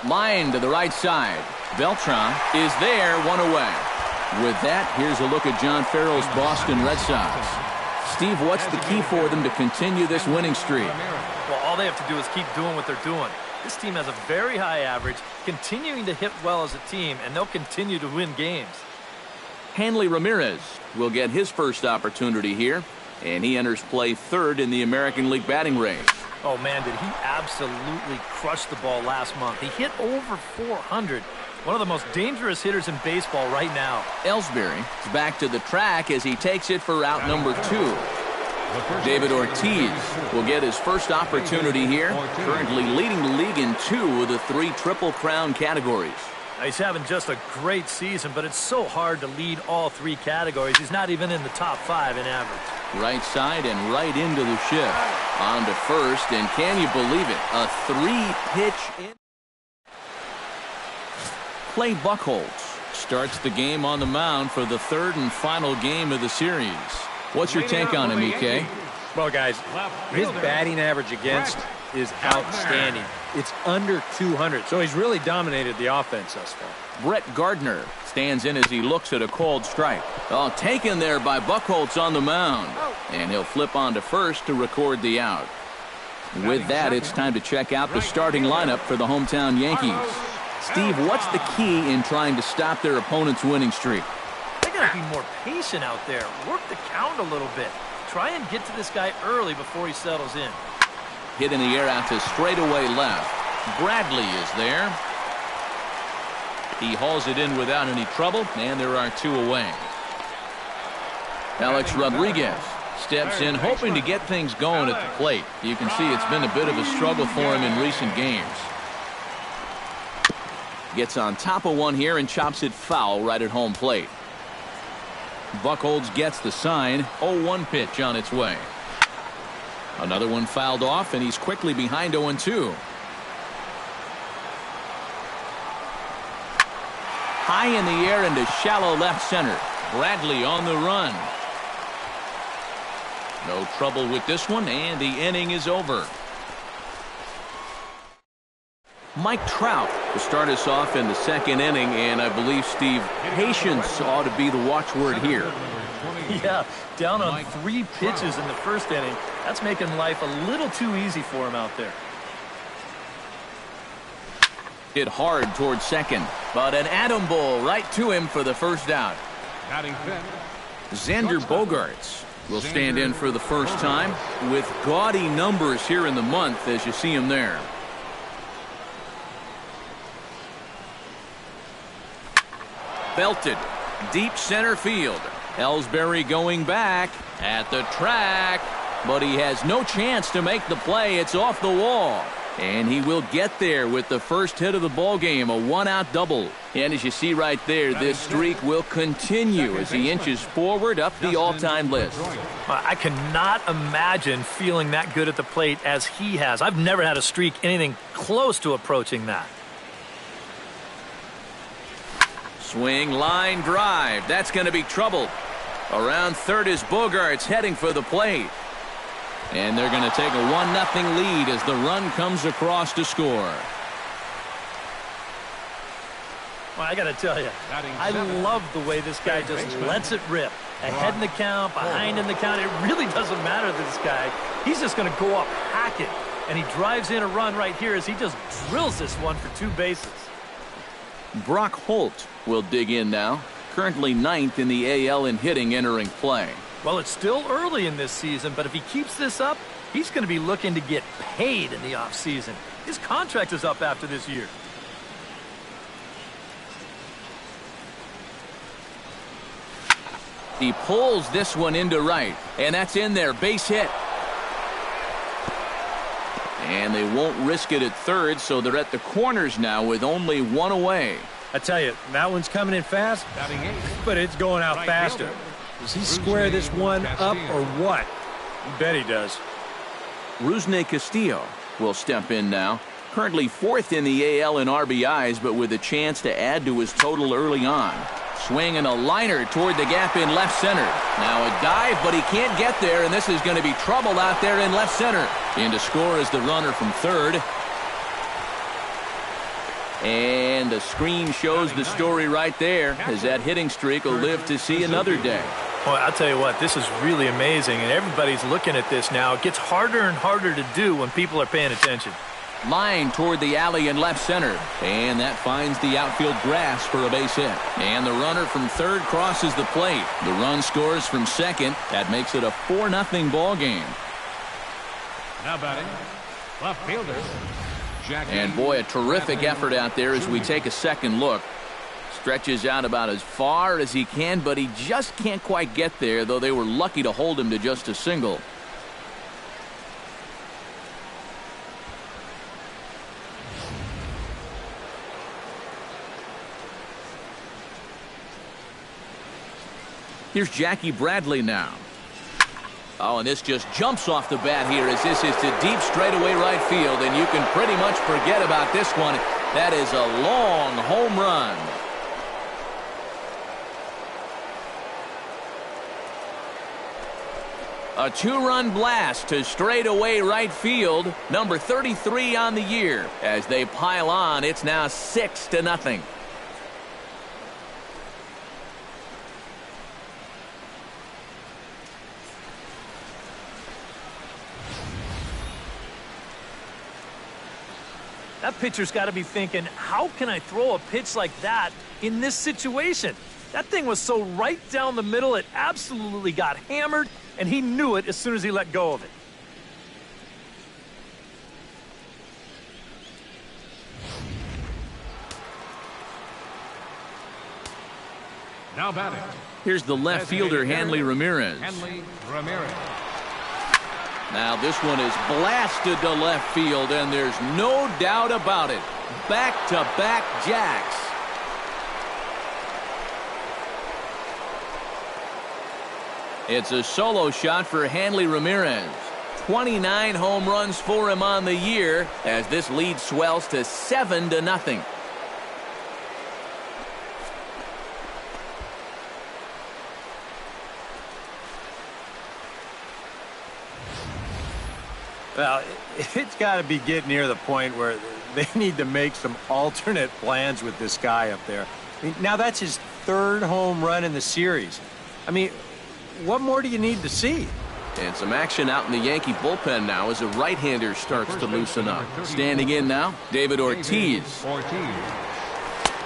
Line to the right side. Beltran is there, one away. With that, here's a look at John Farrell's Boston Red Sox. Steve, what's the key for them to continue this winning streak? Well, all they have to do is keep doing what they're doing. This team has a very high average, continuing to hit well as a team, and they'll continue to win games. Hanley Ramirez will get his first opportunity here, and he enters play third in the American League batting race. Oh, man, did he absolutely crush the ball last month. He hit over 400. One of the most dangerous hitters in baseball right now. Ellsbury is back to the track as he takes it for out number 2. David Ortiz will get his first opportunity here, currently leading the league in 2 of the 3 Triple Crown categories. He's having just a great season, but it's so hard to lead all 3 categories. He's not even in the top 5 in average. Right side and right into the shift. On to first, and can you believe it? A 3-pitch in. Clay Buchholz starts the game on the mound for the 3rd and final game of the series. What's your take on him, EK? Well, guys, his batting average against is outstanding. It's under 200, so he's really dominated the offense thus far. Brett Gardner stands in as he looks at a called strike. Oh, taken there by Buchholz on the mound. And he'll flip on to first to record the out. With that, it's time to check out the starting lineup for the hometown Yankees. Steve, what's the key in trying to stop their opponent's winning streak? They gotta be more patient out there. Work the count a little bit. Try and get to this guy early before he settles in. Hit in the air out to straightaway left. Bradley is there. He hauls it in without any trouble, and there are 2 away. Alex Rodriguez steps in, hoping to get things going at the plate. You can see it's been a bit of a struggle for him in recent games. Gets on top of one here and chops it foul right at home plate. Buchholz gets the sign. 0-1 pitch on its way. Another one fouled off, and he's quickly behind 0-2. High in the air into shallow left center. Bradley on the run. No trouble with this one, and the inning is over. Mike Trout will start us off in the 2nd inning, and I believe, Steve, patience ought to be the watchword here. Yeah, down on 3 pitches in the 1st inning. That's making life a little too easy for him out there. Hit hard towards second, but an atom ball right to him for the first out. Xander Bogaerts will stand in for the first time with gaudy numbers here in the month as you see him there. Belted deep center field. Ellsbury going back at the track, but he has no chance to make the play. It's off the wall, and he will get there with the first hit of the ball game, a 1-out double. And as you see right there, this streak will continue as he inches forward up the all-time list. I cannot imagine feeling that good at the plate as he has. I've never had a streak anything close to approaching that. Swing, line, drive. That's going to be trouble. Around third is Bogaerts heading for the plate. And they're going to take a 1-0 lead as the run comes across to score. Well, I got to tell you, I love the way this guy just lets it rip. Ahead in the count, behind in the count. It really doesn't matter to this guy. He's just going to go up, hack it. And he drives in a run right here as he just drills this one for 2 bases. Brock Holt will dig in now. Currently 9th in the AL in hitting entering play. Well, it's still early in this season, but if he keeps this up, he's going to be looking to get paid in the offseason. His contract is up after this year. He pulls this one into right, and that's in there. Base hit. And they won't risk it at third, so they're at the corners now with only 1 away. I tell you, that one's coming in fast, but it's going out faster. Does he square this one up or what? You bet he does. Rusney Castillo will step in now. Currently 4th in the AL in RBIs, but with a chance to add to his total early on. Swing and a liner toward the gap in left center. Now a dive, but he can't get there, and this is going to be trouble out there in left center. In to score is the runner from third. And the screen shows the story right there, as that hitting streak will live to see another day. Well, I'll tell you what, this is really amazing, and everybody's looking at this now. It gets harder and harder to do when people are paying attention. Line toward the alley in left center, and that finds the outfield grass for a base hit. And the runner from third crosses the plate. The run scores from second. That makes it a 4-0 ball game. Now batting, left fielder. And boy, a terrific effort out there as we take a second look. Stretches out about as far as he can, but he just can't quite get there, though they were lucky to hold him to just a single. Here's Jackie Bradley now. Oh, and this just jumps off the bat here as this is to deep straightaway right field, and you can pretty much forget about this one. That is a long home run. A 2-run blast to straightaway right field. Number 33 on the year. As they pile on, it's now 6-0. That pitcher's got to be thinking, how can I throw a pitch like that in this situation? That thing was so right down the middle, it absolutely got hammered, and he knew it as soon as he let go of it. Now batting. Here's the left fielder, Hanley Ramirez. Hanley Ramirez. Now this one is blasted to left field, and there's no doubt about it. Back-to-back jacks. It's a solo shot for Hanley Ramirez. 29 home runs for him on the year as this lead swells to 7-0. Well, it's got to be getting near the point where they need to make some alternate plans with this guy up there. I mean, now that's his third home run in the series. I mean, what more do you need to see? And some action out in the Yankee bullpen now as a right-hander starts to loosen up. Standing in now, David Ortiz.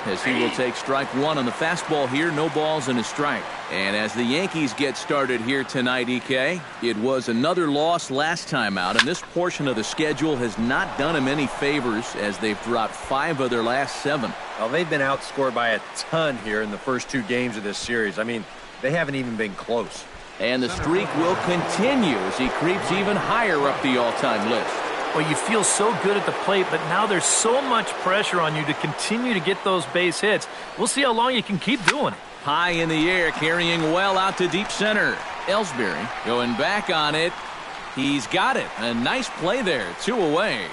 As he will take strike one on the fastball here, no balls and a strike. And as the Yankees get started here tonight, EK, it was another loss last time out, and this portion of the schedule has not done them any favors as they've dropped 5 of their last 7. Well, they've been outscored by a ton here in the first 2 games of this series. I mean, they haven't even been close. And the streak will continue as he creeps even higher up the all-time list. Well, you feel so good at the plate, but now there's so much pressure on you to continue to get those base hits. We'll see how long you can keep doing it. High in the air, carrying well out to deep center. Ellsbury going back on it. He's got it. A nice play there. 2 away.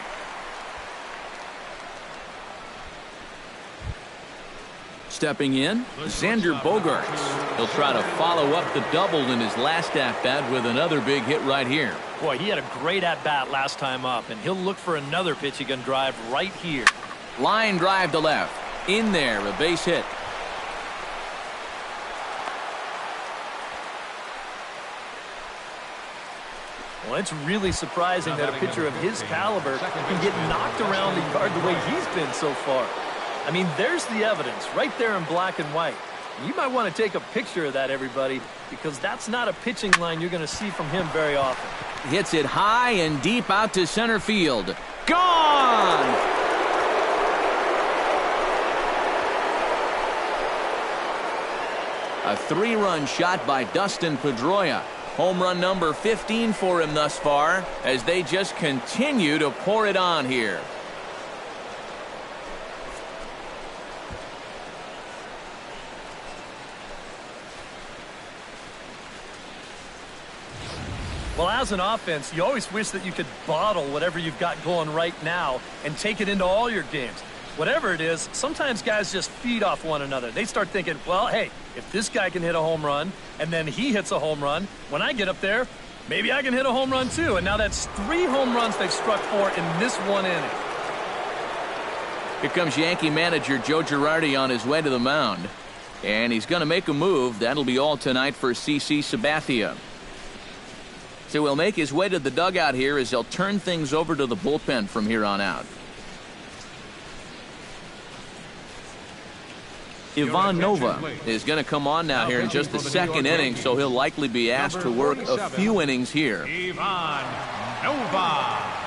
Stepping in, Xander Bogaerts. He'll try to follow up the double in his last at-bat with another big hit right here. Boy, he had a great at-bat last time up, and he'll look for another pitch he can drive right here. Line drive to left. In there, a base hit. Well, it's really surprising that a pitcher of his caliber can get knocked around the yard the way he's been so far. I mean, there's the evidence right there in black and white. You might want to take a picture of that, everybody, because that's not a pitching line you're going to see from him very often. Hits it high and deep out to center field. Gone! A 3-run shot by Dustin Pedroia. Home run number 15 for him thus far as they just continue to pour it on here. Well, as an offense, you always wish that you could bottle whatever you've got going right now and take it into all your games. Whatever it is, sometimes guys just feed off one another. They start thinking, well, hey, if this guy can hit a home run and then he hits a home run, when I get up there, maybe I can hit a home run too. And now that's 3 home runs they've struck for in this 1 inning. Here comes Yankee manager Joe Girardi on his way to the mound. And he's going to make a move. That'll be all tonight for CC Sabathia. So he'll make his way to the dugout here as they'll turn things over to the bullpen from here on out. Ivan Nova is going to come on now here in just the second inning, so he'll likely be asked to work a few innings here. Ivan Nova.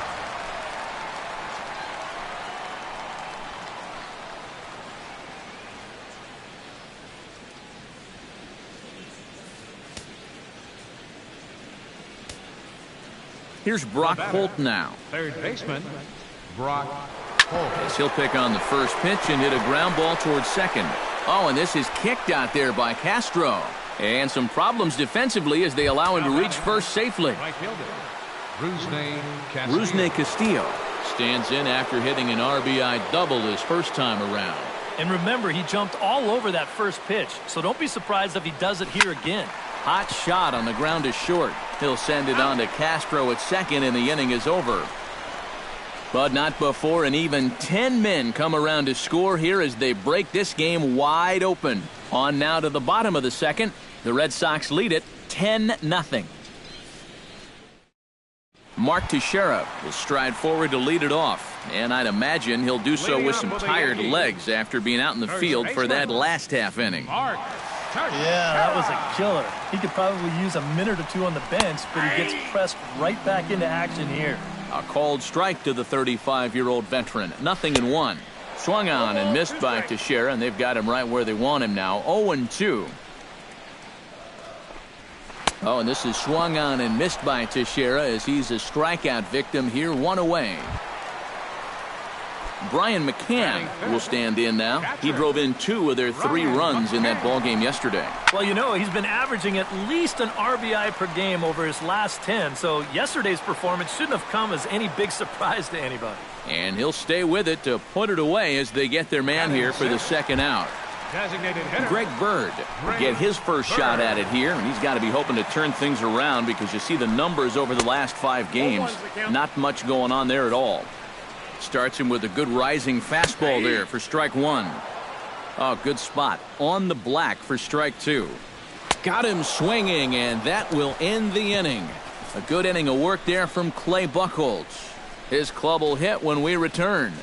Here's Brock Holt now. Third baseman, Brock Holt. As he'll pick on the first pitch and hit a ground ball towards second. Oh, and this is kicked out there by Castro. And some problems defensively as they allow him to reach first safely. Right fielder, Rusney Castillo stands in after hitting an RBI double his first time around. And remember, he jumped all over that first pitch, so don't be surprised if he does it here again. Hot shot on the ground is short. He'll send it on to Castro at second, and the inning is over. But not before an even 10 men come around to score here as they break this game wide open. On now to the bottom of the second. The Red Sox lead it 10-0. Mark Teixeira will stride forward to lead it off. And I'd imagine he'll do so with some tired legs after being out in the field for that last half inning. Yeah, that was a killer. He could probably use a minute or two on the bench, but he gets pressed right back into action here. A called strike to the 35-year-old veteran. 0-1. Swung on and missed by Teixeira, and they've got him right where they want him now. 0-2. Oh, and this is swung on and missed by Teixeira as he's a strikeout victim here, one away. Brian McCann will stand in now. He drove in 2 of their 3 runs in that ballgame yesterday. Well, you know, he's been averaging at least an RBI per game over his last 10, so yesterday's performance shouldn't have come as any big surprise to anybody. And he'll stay with it to put it away as they get their man here for the second out. Greg Bird will get his first shot at it here, and he's got to be hoping to turn things around because you see the numbers over the last 5 games. Not much going on there at all. Starts him with a good rising fastball there for strike 1. Oh, good spot on the black for strike 2. Got him swinging, and that will end the inning. A good inning of work there from Clay Buchholz. His club will hit when we return.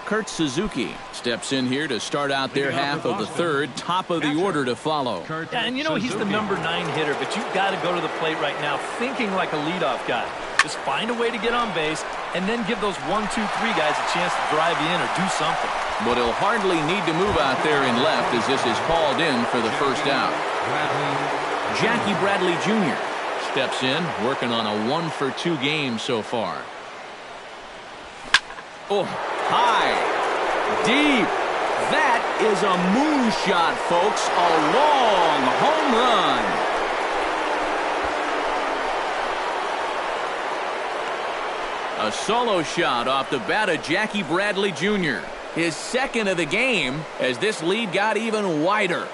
Kurt Suzuki steps in here to start out their half of the third. Top of the order to follow. Yeah, and you know, he's the number 9 hitter, but you've got to go to the plate right now thinking like a leadoff guy. Just find a way to get on base and then give those 1, 2, 3 guys a chance to drive you in or do something. But he'll hardly need to move out there in left as this is called in for the first out. Jackie Bradley Jr. steps in, working on a 1-for-2 game so far. Oh, high, deep. That is a moonshot, folks. A long home run. A solo shot off the bat of Jackie Bradley Jr. His second of the game as this lead got even wider.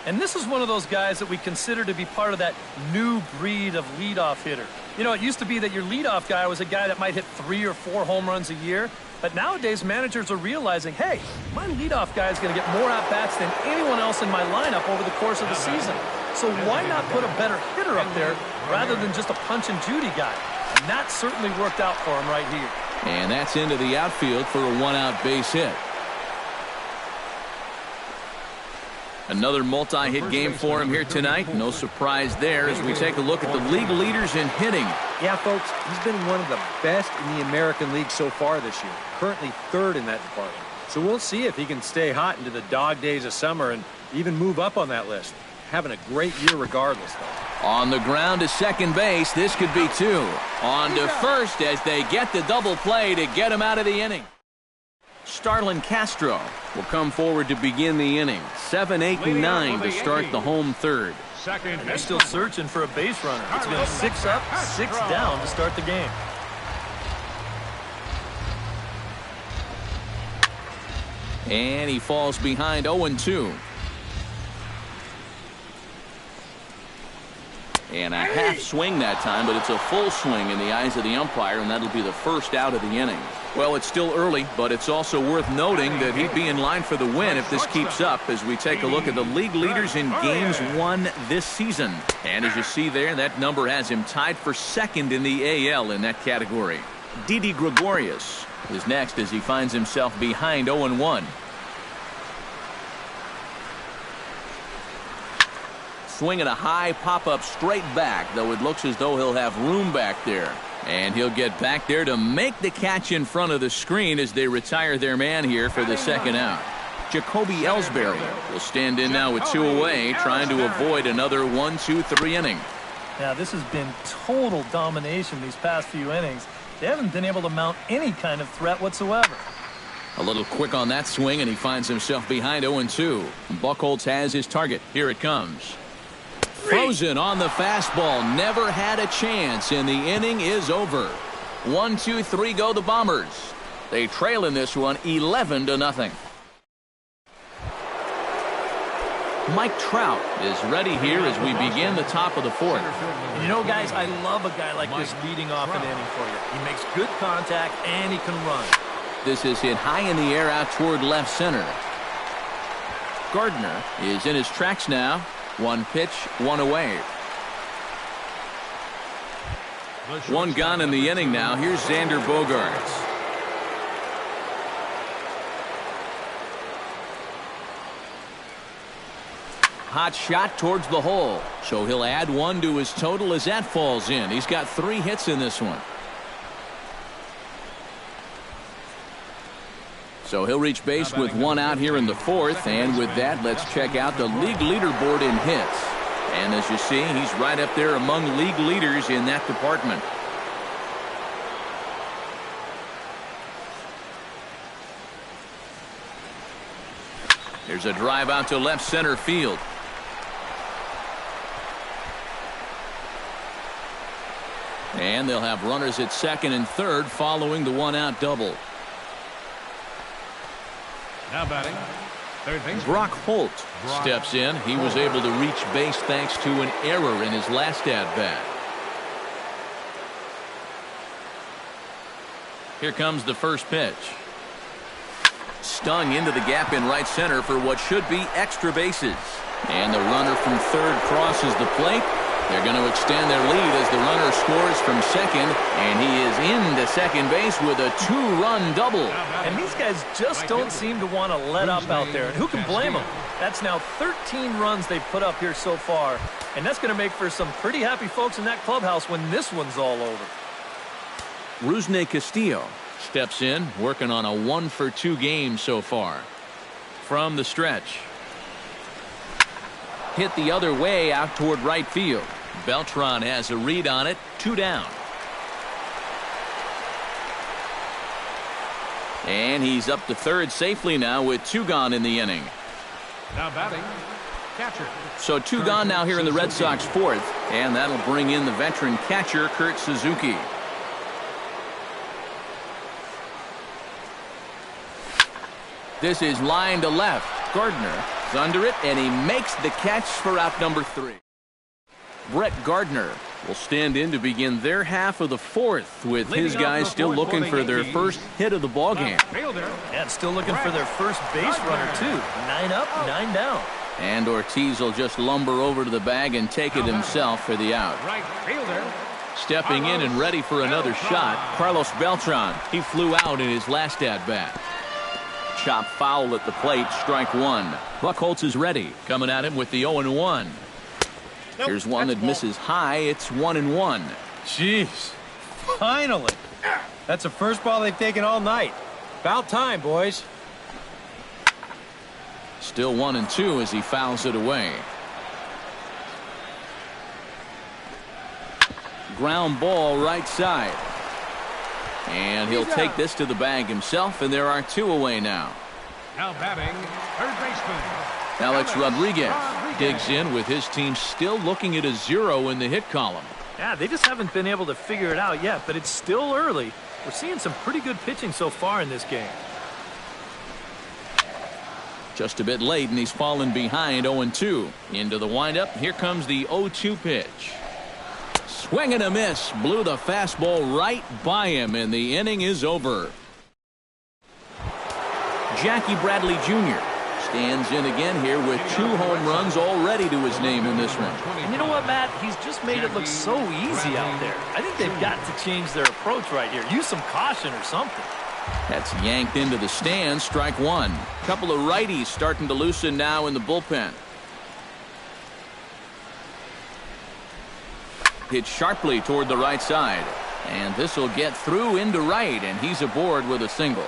And this is one of those guys that we consider to be part of that new breed of leadoff hitter. You know, it used to be that your leadoff guy was a guy that might hit 3 or 4 home runs a year. But nowadays, managers are realizing, hey, my leadoff guy is going to get more at-bats than anyone else in my lineup over the course of the season. So why not put a better hitter up there rather than just a punch-and-Judy guy? And that certainly worked out for him right here. And that's into the outfield for a 1-out base hit. Another multi-hit game for him here tonight. No surprise there as we take a look at the league leaders in hitting. Yeah, folks, he's been one of the best in the American League so far this year. Currently 3rd in that department. So we'll see if he can stay hot into the dog days of summer and even move up on that list. Having a great year regardless, though. On the ground to second base, this could be 2. On to first as they get the double play to get him out of the inning. Starlin Castro will come forward to begin the inning. 7, 8, and 9 to start the home third. And they're still searching for a base runner. It's been 6 up, 6 down to start the game. And he falls behind 0-2. And a half swing that time, but it's a full swing in the eyes of the umpire, and that'll be the first out of the inning. Well, it's still early, but it's also worth noting that he'd be in line for the win if this keeps up as we take a look at the league leaders in games won this season. And as you see there, that number has him tied for second in the AL in that category. Didi Gregorius is next as he finds himself behind 0-1. Swinging a high pop-up straight back, though it looks as though he'll have room back there. And he'll get back there to make the catch in front of the screen as they retire their man here for the second out. Jacoby Ellsbury will stand in now with 2 away, trying to avoid another 1-2-3 inning. Now, this has been total domination these past few innings. They haven't been able to mount any kind of threat whatsoever. A little quick on that swing, and he finds himself behind 0-2. Buchholz has his target. Here it comes. Frozen on the fastball. Never had a chance, and the inning is over. 1-2-3 go the Bombers. They trail in this one 11-0. Mike Trout is ready here as we begin the top of the fourth. And you know, guys, I love a guy like this leading off an inning for you. He makes good contact, and he can run. This is hit high in the air out toward left center. Gardner is in his tracks now. 1 pitch, 1 away. 1 gone in the inning now. Here's Xander Bogaerts. Hot shot towards the hole. So he'll add 1 to his total as that falls in. He's got 3 hits in this one. So he'll reach base with 1 out here in the fourth, and with that, let's check out the league leaderboard in hits. And as you see, he's right up there among league leaders in that department. There's a drive out to left center field. And they'll have runners at second and third following the 1-out double. Now batting, third base. Buchholz steps in. He was able to reach base thanks to an error in his last at-bat. Here comes the first pitch. Stung into the gap in right center for what should be extra bases. And the runner from third crosses the plate. They're going to extend their lead as the runner scores from second, and he is into second base with a 2-run double. And these guys just don't seem to want to let up out there, and who can blame them? That's now 13 runs they've put up here so far, and that's going to make for some pretty happy folks in that clubhouse when this one's all over. Rusney Castillo steps in, working on a 1-for-2 game so far. From the stretch. Hit the other way out toward right field. Beltran has a read on it. 2 down. And he's up to third safely now with 2 gone in the inning. Now batting, catcher. So 2 gone now here in the Red Sox fourth, and that'll bring in the veteran catcher Kurt Suzuki. This is line to left. Gardner is under it, and he makes the catch for out number 3. Brett Gardner will stand in to begin their half of the fourth, with his guys still looking for their first hit of the ballgame. And still looking for their first base runner, too. 9 up, 9 down. And Ortiz will just lumber over to the bag and take it himself for the out. Stepping in and ready for another shot, Carlos Beltran. He flew out in his last at-bat. Chop foul at the plate, strike 1. Buchholz is ready, coming at him with the 0-1. Here's one that misses high. It's 1-1. Jeez, finally. That's the first ball they've taken all night. About time, boys. Still 1-2 as he fouls it away. Ground ball right side. And he'll take this to the bag himself, and there are 2 away now. Now batting, third baseman. Alex Rodriguez digs in with his team still looking at a 0 in the hit column. Yeah, they just haven't been able to figure it out yet, but it's still early. We're seeing some pretty good pitching so far in this game. Just a bit late, and he's fallen behind 0-2. Into the windup. Here comes the 0-2 pitch. Swing and a miss. Blew the fastball right by him, and the inning is over. Jackie Bradley Jr. stands in again here with 2 home runs already to his name in this one. And you know what, Matt? He's just made it look so easy out there. I think they've got to change their approach right here. Use some caution or something. That's yanked into the stands. Strike one. Couple of righties starting to loosen now in the bullpen. Hit sharply toward the right side. And this will get through into right, and he's aboard with a single.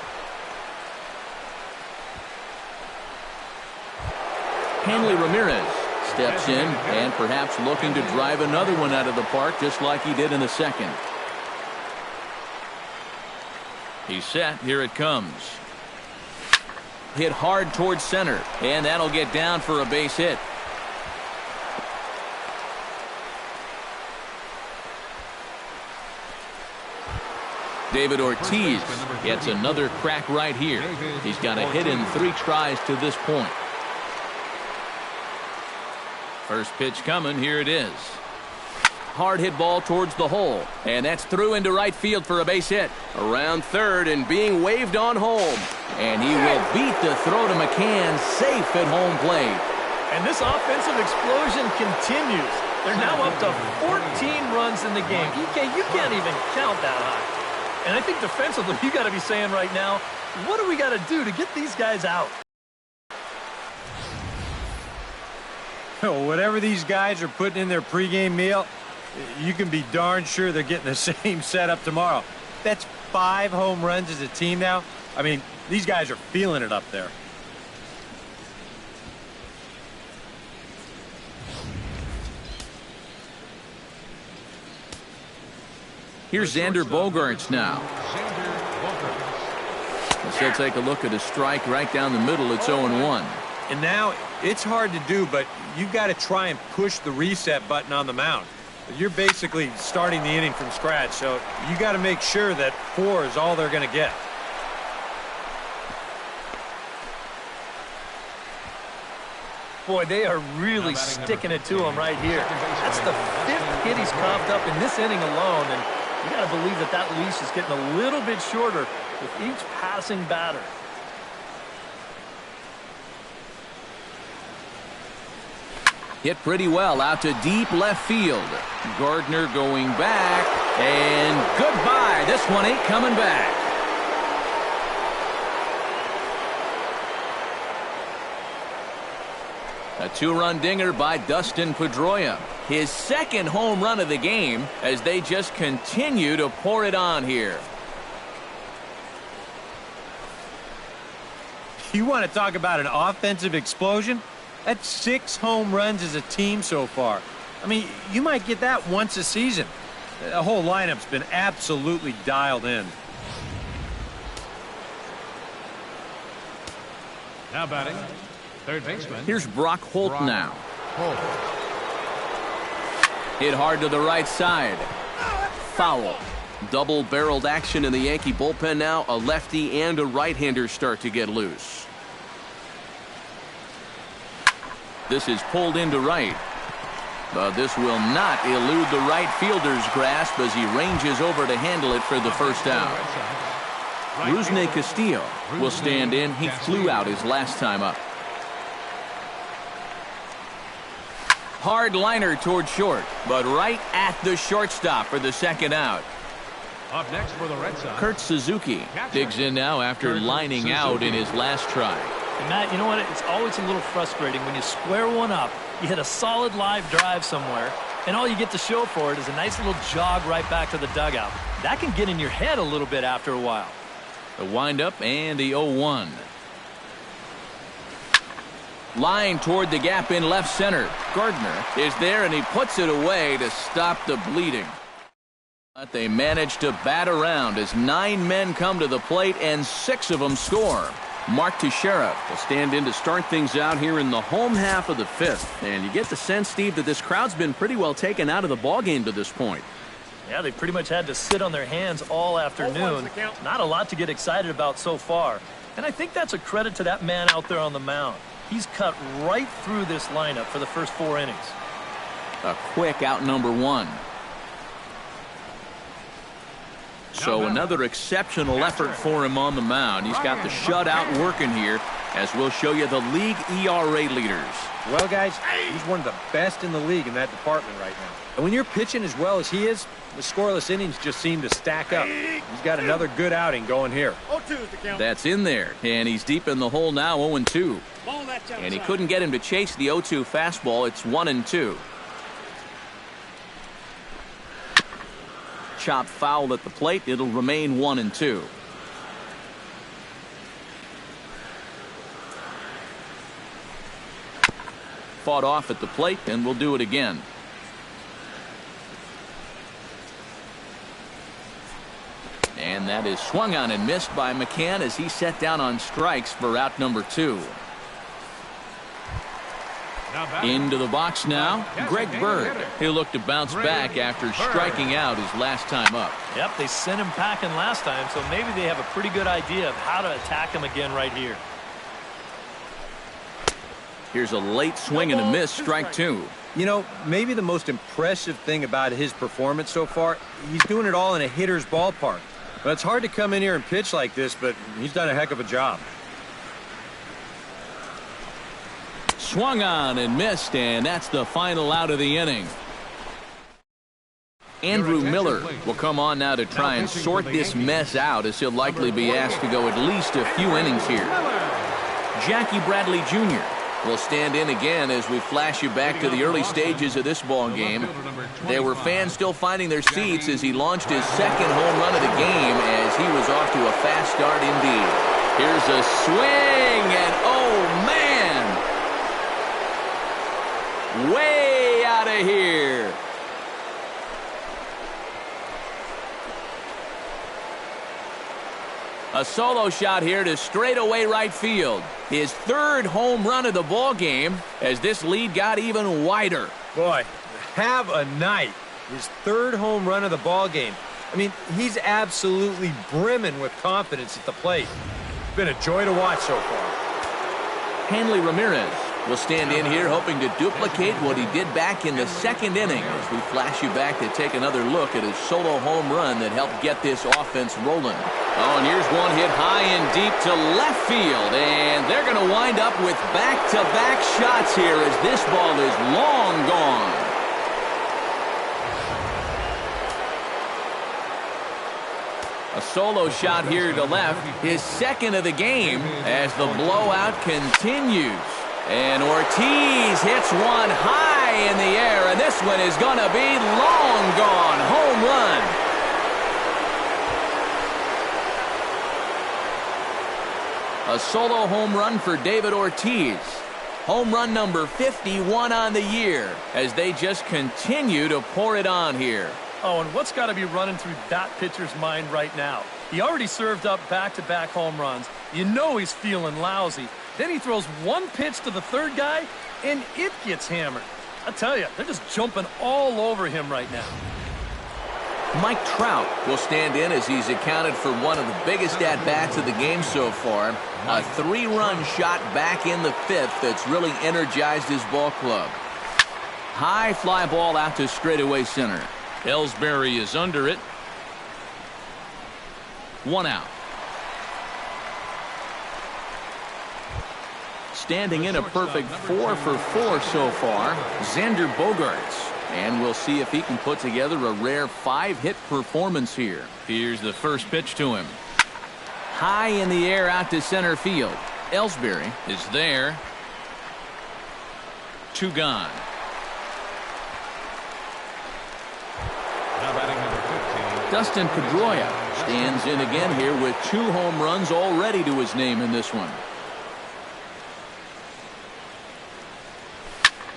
Hanley Ramirez steps in and perhaps looking to drive another one out of the park just like he did in the second. He's set. Here it comes. Hit hard towards center, and that'll get down for a base hit. David Ortiz gets another crack right here. He's got a hit in 3 tries to this point. First pitch coming. Here it is. Hard hit ball towards the hole, and that's through into right field for a base hit. Around third and being waved on home, and he will beat the throw to McCann, safe at home plate. And this offensive explosion continues. They're now up to 14 runs in the game. EK, you can't even count that high. And I think defensively, you got to be saying right now, what do we got to do to get these guys out? Whatever these guys are putting in their pregame meal, you can be darn sure they're getting the same setup tomorrow. That's 5 home runs as a team now. I mean, these guys are feeling it up there. Here's Xander Bogaerts now. He'll take a look at a strike right down the middle. It's 0-1. And now it's hard to do, but you've got to try and push the reset button on the mound. You're basically starting the inning from scratch, so you got to make sure that 4 is all they're going to get. Boy, they are really sticking it to him right here. That's the 5th hit he's coughed up in this inning alone, and you got to believe that that leash is getting a little bit shorter with each passing batter. Hit pretty well out to deep left field. Gardner going back, and goodbye. This one ain't coming back. A 2-run dinger by Dustin Pedroia. His 2nd home run of the game as they just continue to pour it on here. You want to talk about an offensive explosion? That's 6 home runs as a team so far. I mean, you might get that once a season. The whole lineup's been absolutely dialed in. Now batting, third baseman. Here's Brock Holt now. Hit hard to the right side. Foul. Double-barreled action in the Yankee bullpen now. A lefty and a right-hander start to get loose. This is pulled into right. But this will not elude the right fielder's grasp as he ranges over to handle it for the first out. Rusney Castillo will stand in. He flew out his last time up. Hard liner toward short, but right at the shortstop for the 2nd out. Up next for the Red Sox, Kurt Suzuki digs in now after lining out in his last try. And Matt, you know what? It's always a little frustrating when you square one up, you hit a solid live drive somewhere, and all you get to show for it is a nice little jog right back to the dugout. That can get in your head a little bit after a while. The windup and the 0-1. Line toward the gap in left center. Gardner is there, and he puts it away to stop the bleeding. But they manage to bat around as 9 men come to the plate, and 6 of them score. Mark Teixeira will stand in to start things out here in the home half of the 5th. And you get the sense, Steve, that this crowd's been pretty well taken out of the ballgame to this point. Yeah, they pretty much had to sit on their hands all afternoon. Not a lot to get excited about so far. And I think that's a credit to that man out there on the mound. He's cut right through this lineup for the first 4 innings. A quick out number 1. So another exceptional effort for him on the mound. He's got the shutout working here, as we'll show you the league ERA leaders. Well, guys, he's one of the best in the league in that department right now. And when you're pitching as well as he is, the scoreless innings just seem to stack up. He's got another good outing going here. That's in there, and he's deep in the hole now, 0-2. And he couldn't get him to chase the 0-2 fastball. It's 1-2. Chop foul at the plate. It'll remain 1-2. Fought off at the plate, and we'll do it again. And that is swung on and missed by McCann as he set down on strikes for out number 2. Into the box now, Greg Bird. He'll look to bounce back after striking out his last time up. Yep, they sent him packing last time, so maybe they have a pretty good idea of how to attack him again right here. Here's a late swing and a miss, strike 2. You know, maybe the most impressive thing about his performance so far, he's doing it all in a hitter's ballpark. But it's hard to come in here and pitch like this, but he's done a heck of a job. Swung on and missed, and that's the final out of the inning. Andrew Miller will come on now to try and sort this mess out, as he'll likely be asked to go at least a few innings here. Jackie Bradley Jr. will stand in again as we flash you back to the early stages of this ball game. There were fans still finding their seats as he launched his second home run of the game, as he was off to a fast start indeed. Here's a swing, and oh man! Way out of here. A solo shot here to straightaway right field. His 3rd home run of the ball game, as this lead got even wider. Boy, have a night. His 3rd home run of the ball game. I mean, he's absolutely brimming with confidence at the plate. It's been a joy to watch so far. Hanley Ramirez will stand in here hoping to duplicate what he did back in the 2nd inning, as we flash you back to take another look at his solo home run that helped get this offense rolling. Oh, and here's one hit high and deep to left field, and they're going to wind up with back-to-back shots here as this ball is long gone. A solo shot here to left, his 2nd of the game, as the blowout continues. And Ortiz hits one high in the air, and this one is going to be long gone. Home run. A solo home run for David Ortiz. Home run number 51 on the year, as they just continue to pour it on here. Oh, and what's got to be running through that pitcher's mind right now? He already served up back-to-back home runs. You know he's feeling lousy. Then he throws one pitch to the 3rd guy, and it gets hammered. I tell you, they're just jumping all over him right now. Mike Trout will stand in as he's accounted for one of the biggest at-bats of the game so far. A 3-run shot back in the 5th that's really energized his ball club. High fly ball out to straightaway center. Ellsbury is under it. 1 out. Standing in a perfect 4 for 4 so far, Xander Bogaerts. And we'll see if he can put together a rare 5-hit performance here. Here's the first pitch to him. High in the air out to center field. Ellsbury is there. 2 gone. Now batting number 15. Dustin Pedroia stands in again here with 2 home runs already to his name in this one.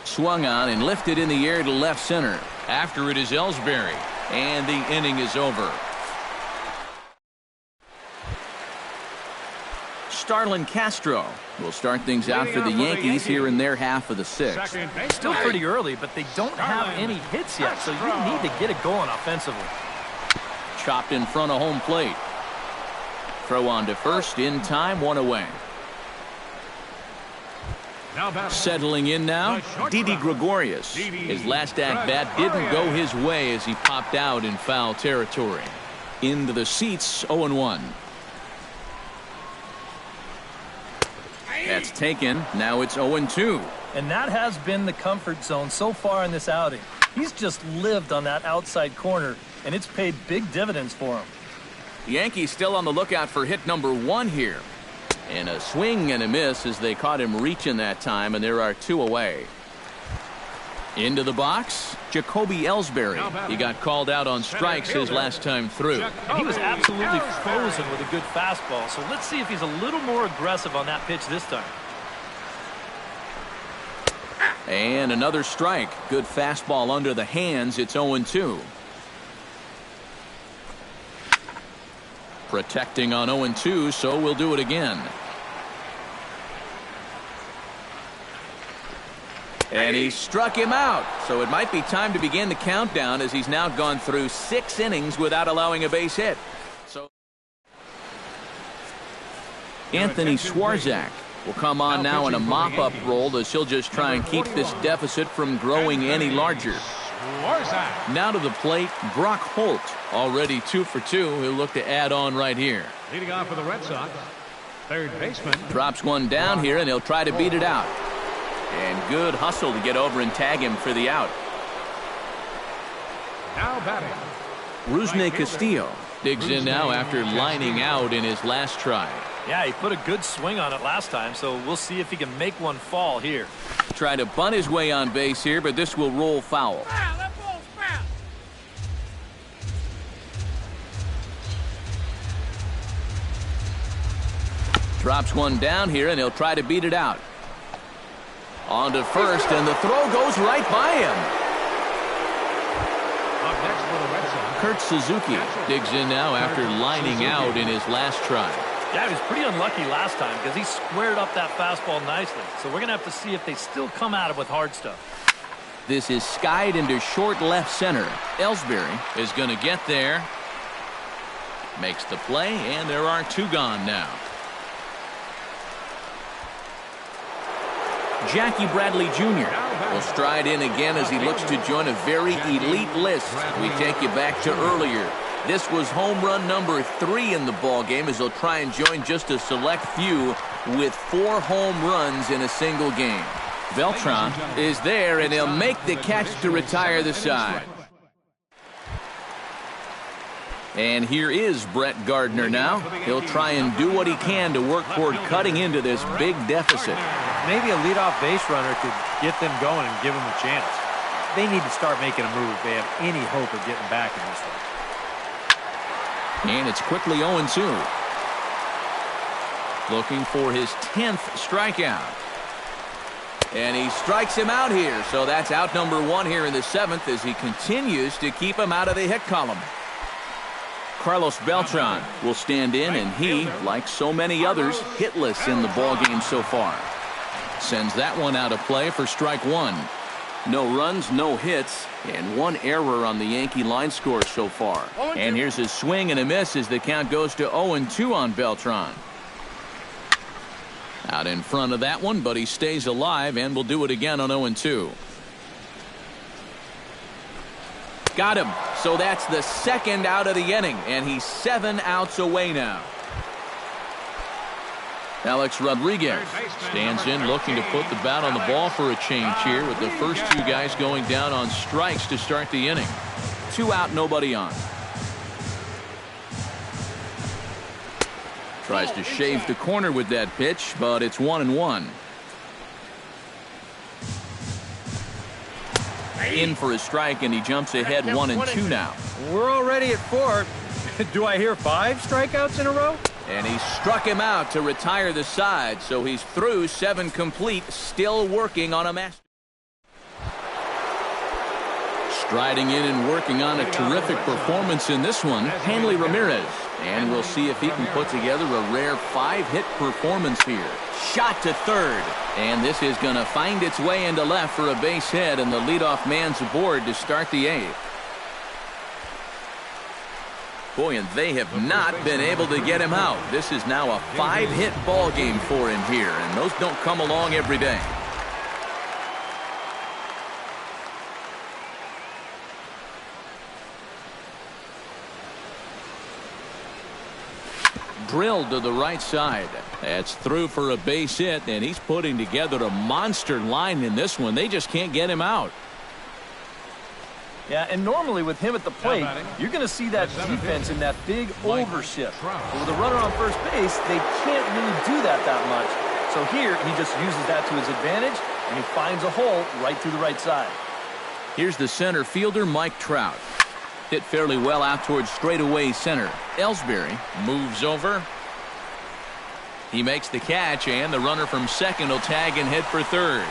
Swung on and lifted in the air to left center. After it is Ellsbury, and the inning is over. Starlin Castro will start things out for the Yankees here in their half of the 6th. Still pretty early, but they don't have any hits yet, so you need to get it going offensively. Chopped in front of home plate. Throw on to first in time, one away. Settling in now, Didi Gregorius. His last at-bat didn't go his way as he popped out in foul territory. Into the seats, 0-1. That's taken. Now it's 0-2. And that has been the comfort zone so far in this outing. He's just lived on that outside corner, and it's paid big dividends for him. The Yankees still on the lookout for hit number 1 here. And a swing and a miss as they caught him reaching that time, and there are 2 away. Into the box, Jacoby Ellsbury. He got called out on strikes his last time through. And he was absolutely frozen with a good fastball, so let's see if he's a little more aggressive on that pitch this time. And another strike. Good fastball under the hands. It's 0-2. Protecting on 0-2, so we'll do it again. And he struck him out, so it might be time to begin the countdown as he's now gone through 6 innings without allowing a base hit. So Anthony Swarzak will come on now in a mop-up role as he'll just try and keep this deficit from growing any larger. Now to the plate, Buchholz, already 2 for 2. He'll look to add on right here. Leading off for the Red Sox, third baseman. Drops one down here, and he'll try to beat it out. And good hustle to get over and tag him for the out. Now batting, Rusney Castillo digs in now after lining out in his last try. Yeah, he put a good swing on it last time, so we'll see if he can make one fall here. Try to bunt his way on base here, but this will roll foul. Drops one down here, and he'll try to beat it out. On to first, and the throw goes right by him. up next for the Red Sox, Kurt Suzuki digs in now after lining out in his last try. Yeah, he was pretty unlucky last time because he squared up that fastball nicely. So we're going to have to see if they still come at him with hard stuff. This is skied into short left center. Ellsbury is going to get there. Makes the play, and there are 2 gone now. Jackie Bradley Jr. will stride in again as he looks to join a very elite list. We take you back to earlier. This was home run number 3 in the ball game as he'll try and join just a select few with 4 home runs in a single game. Beltran is there, and he'll make the catch to retire the side. And here is Brett Gardner now. He'll try and do what he can to work toward cutting into this big deficit. Maybe a leadoff base runner could get them going and give them a chance. They need to start making a move if they have any hope of getting back in this one. And it's quickly 0-2. Looking for his 10th strikeout. And he strikes him out here. So that's out number 1 here in the 7th as he continues to keep him out of the hit column. Carlos Beltran will stand in, and he, like so many others, hitless in the ballgame so far. Sends that one out of play for strike 1. No runs, no hits, and 1 error on the Yankee line score so far. And here's a swing and a miss as the count goes to 0-2 on Beltran. Out in front of that one, but he stays alive and will do it again on 0-2. Got him. So that's the 2nd out of the inning, and he's 7 outs away now. Alex Rodriguez stands in looking to put the bat on the ball for a change here with the first 2 guys going down on strikes to start the inning. 2 out, nobody on. Tries to shave the corner with that pitch, but it's 1-1. In for a strike, and he jumps ahead 1-2 now. We're already at 4. Do I hear 5 strikeouts in a row? And he struck him out to retire the side, so he's through 7 complete, still working on a master. Striding in and working on a terrific performance in this one, Hanley Ramirez. And we'll see if he can put together a rare 5-hit performance here. Shot to third. And this is going to find its way into left for a base hit, and the leadoff man's aboard to start the 8th. Boy, and they have not been able to get him out. This is now a 5-hit ball game for him here, and those don't come along every day. Drilled to the right side. That's through for a base hit, and he's putting together a monster line in this one. They just can't get him out. Yeah, and normally with him at the plate, you're going to see that defense in that big overshift. But with a runner on first base, they can't really do that much. So here, he just uses that to his advantage, and he finds a hole right through the right side. Here's the center fielder, Mike Trout. Hit fairly well out towards straightaway center. Ellsbury moves over. He makes the catch, and the runner from second will tag and head for third.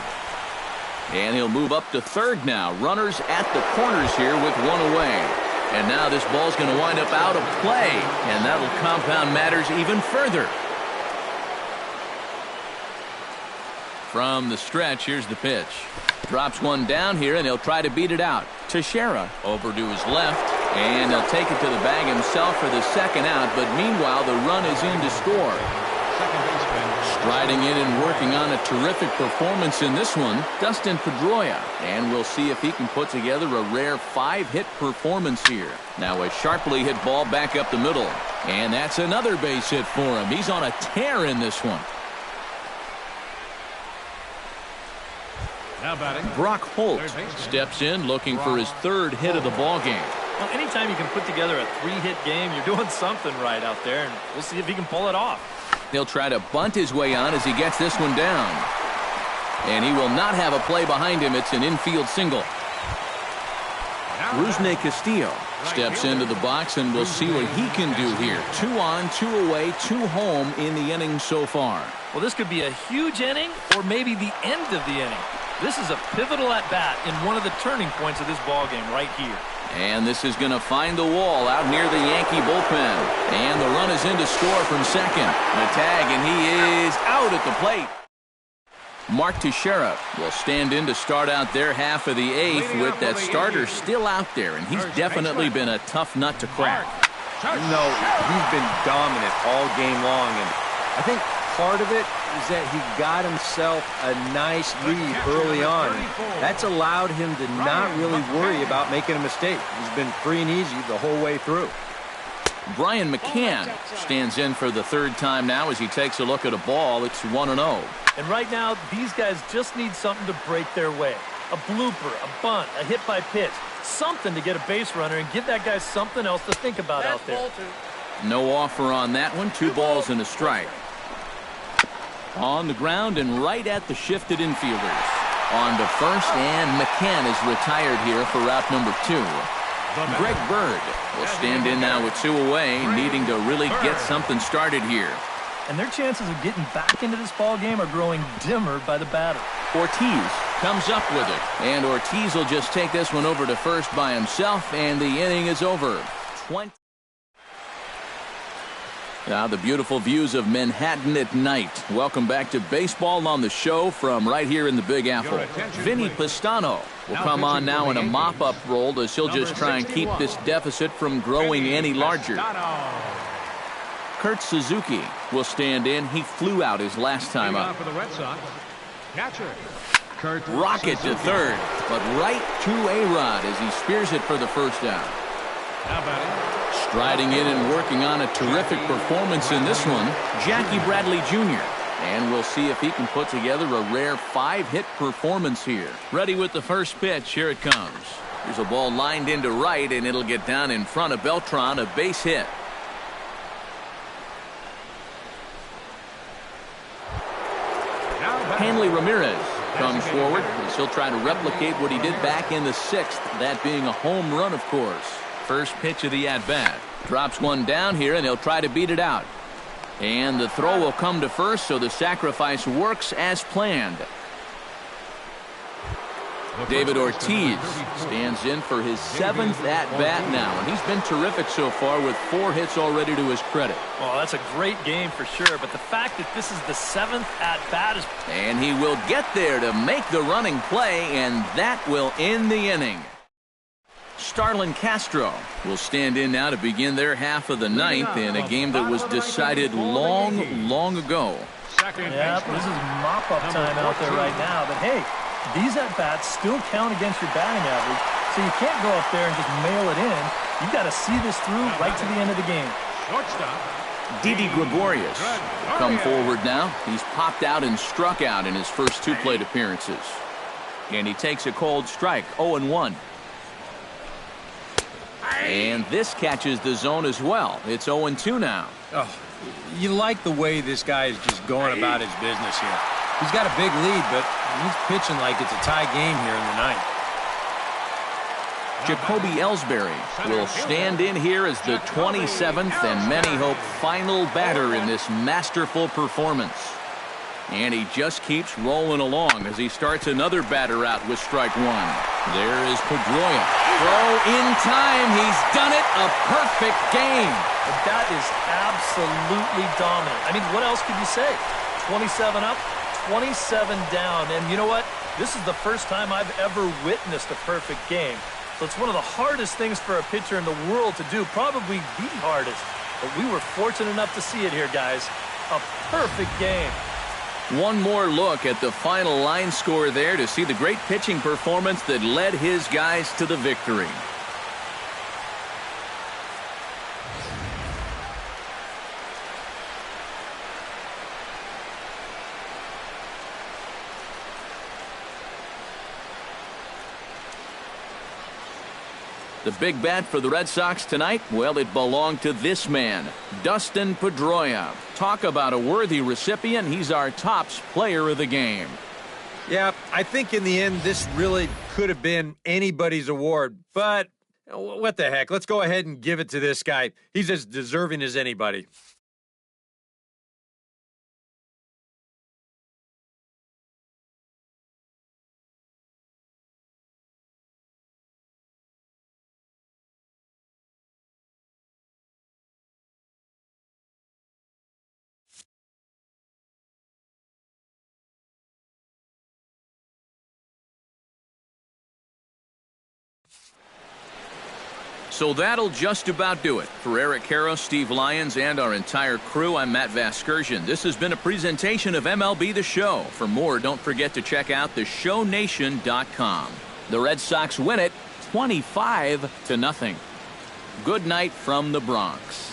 And he'll move up to third now. Runners at the corners here with one away. And now this ball's going to wind up out of play, and that'll compound matters even further. From the stretch, here's the pitch. Drops one down here, and he'll try to beat it out. Teixeira over to his left, and he'll take it to the bag himself for the second out, but meanwhile the run is in to score. Striding in and working on a terrific performance in this one, Dustin Pedroia. And we'll see if he can put together a rare 5-hit performance here. Now a sharply hit ball back up the middle. And that's another base hit for him. He's on a tear in this one. Now batting, Buchholz steps in looking for his third hit of the ball game. Well, anytime you can put together a 3-hit game, you're doing something right out there, and we'll see if he can pull it off. He'll try to bunt his way on as he gets this one down. And he will not have a play behind him. It's an infield single. Rusney Castillo steps into the box, and we'll see what he can do here. 2 on, 2 away, 2 home in the inning so far. Well, this could be a huge inning or maybe the end of the inning. This is a pivotal at-bat in one of the turning points of this ballgame right here. And this is going to find the wall out near the Yankee bullpen. And the run is in to score from second. The tag, and he is out at the plate. Mark Teixeira will stand in to start out their half of the 8th with that starter still out there. And he's definitely been a tough nut to crack. No, he's been dominant all game long. And I think part of it is that he got himself a nice lead early on. That's allowed him to not really worry about making a mistake. He's been free and easy the whole way through. Brian McCann stands in for the third time now as he takes a look at a ball. It's 1-0. And right now, these guys just need something to break their way. A blooper, a bunt, a hit by pitch. Something to get a base runner and give that guy something else to think about out there. No offer on that one. 2 balls and a strike. On the ground and right at the shifted infielders. On to first, and McCann is retired here for route number 2. Greg Bird will stand in now with 2 away, needing to really get something started here. And their chances of getting back into this ball game are growing dimmer by the batter. Ortiz comes up with it, and Ortiz will just take this one over to first by himself, and the inning is over. Now the beautiful views of Manhattan at night. Welcome back to baseball on the show from right here in the Big Apple. Vinny Pistano will come on now in a mop-up role as he'll just try and keep this deficit from growing any larger. Kurt Suzuki will stand in. He flew out his last time up. Rocket to third, but right to A-Rod as he spears it for the first down. Striding in and working on a terrific performance in this one, Jackie Bradley Jr. And we'll see if he can put together a rare 5-hit performance here. Ready with the first pitch. Here it comes. There's a ball lined into right, and it'll get down in front of Beltran, a base hit. Hanley Ramirez comes forward as he'll try to replicate what he did back in the 6th, that being a home run, of course. First pitch of the at-bat. Drops one down here, and he'll try to beat it out. And the throw will come to first, so the sacrifice works as planned. David Ortiz stands in for his 7th at-bat now, and he's been terrific so far with 4 hits already to his credit. Well, that's a great game for sure, but the fact that this is the 7th at-bat is... And he will get there to make the running play, and that will end the inning. Starlin Castro will stand in now to begin their half of the ninth in a game that was decided long ago. Yeah, this is mop-up time out there right now. But, hey, these at-bats still count against your batting average, so you can't go up there and just mail it in. You've got to see this through right to the end of the game. Didi Gregorius come forward now. He's popped out and struck out in his first 2 plate appearances. And he takes a cold strike, 0-1. And this catches the zone as well. It's 0-2 now. Oh, you like the way this guy is just going about his business here. He's got a big lead, but he's pitching like it's a tie game here in the ninth. Jacoby Ellsbury will stand in here as the 27th and many hope final batter in this masterful performance. And he just keeps rolling along as he starts another batter out with strike 1. There is Pedroia. Throw in time. He's done it. A perfect game. That is absolutely dominant. I mean, what else could you say? 27 up, 27 down. And you know what? This is the first time I've ever witnessed a perfect game. So it's one of the hardest things for a pitcher in the world to do, probably the hardest. But we were fortunate enough to see it here, guys. A perfect game. One more look at the final line score there to see the great pitching performance that led his guys to the victory. The big bat for the Red Sox tonight, well, it belonged to this man, Dustin Pedroia. Talk about a worthy recipient. He's our tops player of the game. Yeah, I think in the end, this really could have been anybody's award. But what the heck? Let's go ahead and give it to this guy. He's as deserving as anybody. So that'll just about do it. For Eric Karros, Steve Lyons, and our entire crew, I'm Matt Vasgersian. This has been a presentation of MLB The Show. For more, don't forget to check out theshownation.com. The Red Sox win it 25-0. Good night from the Bronx.